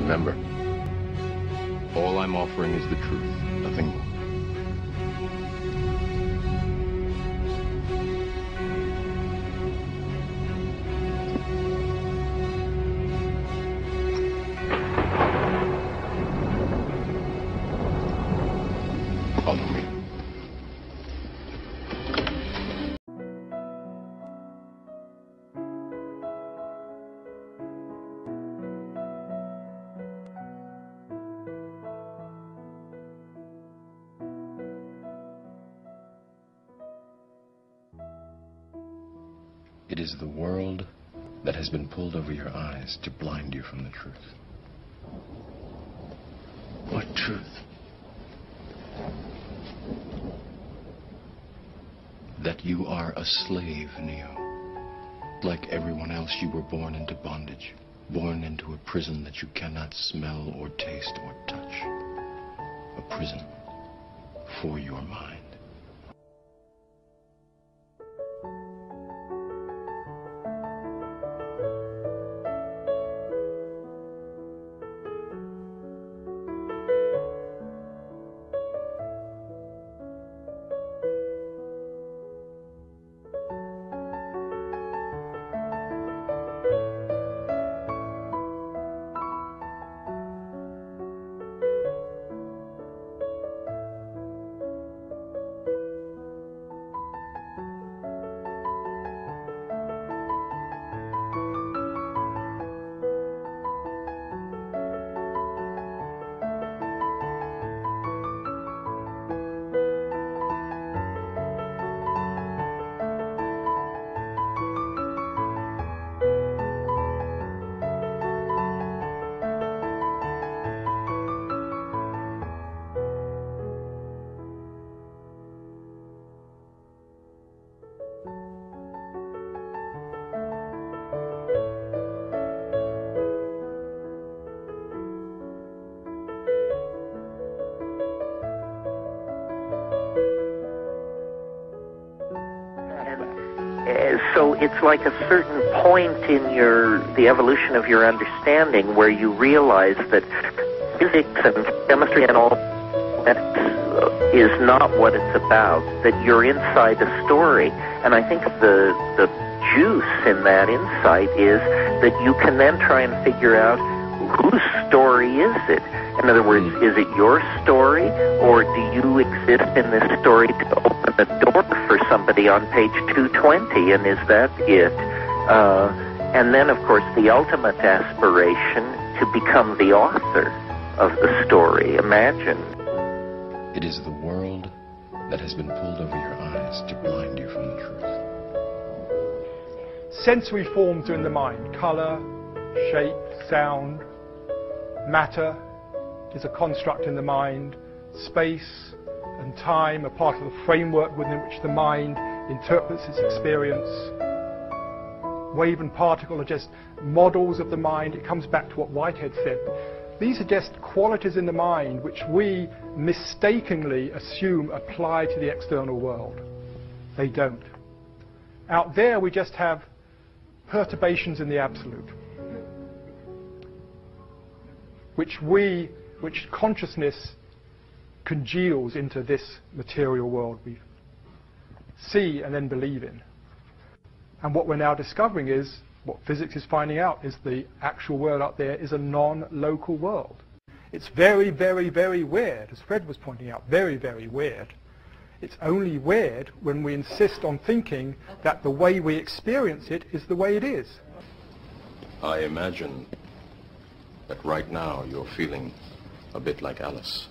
Remember, all I'm offering is the truth, nothing more. Follow me. It is the world that has been pulled over your eyes to blind you from the truth. What truth? That you are a slave, Neo. Like everyone else, you were born into bondage, born into a prison that you cannot smell or taste or touch. A prison for your mind. So it's like a certain point in the evolution of your understanding where you realize that physics and chemistry and all that is not what it's about, that you're inside a story. And I think the juice in that insight is that you can then try and figure out whose story is it? In other words, is it your story, or do you exist in this story to open a door for somebody on page 220, and is that it? And then, of course, the ultimate aspiration to become the author of the story. Imagine. It is the world that has been pulled over your eyes to blind you from the truth. Sensory forms are in the mind. Color, shape, sound, matter is a construct in the mind. Space and time are part of the framework within which the mind interprets its experience. Wave and particle are just models of the mind. It comes back to what Whitehead said. These are just qualities in the mind which we mistakenly assume apply to the external world. They don't. Out there we just have perturbations in the absolute, which consciousness congeals into this material world we see and then believe in. And what we're now discovering is, what physics is finding out, is the actual world out there is a non-local world. It's very, very, very weird, as Fred was pointing out, very, very weird. It's only weird when we insist on thinking that the way we experience it is the way it is. I imagine that right now you're feeling a bit like Alice.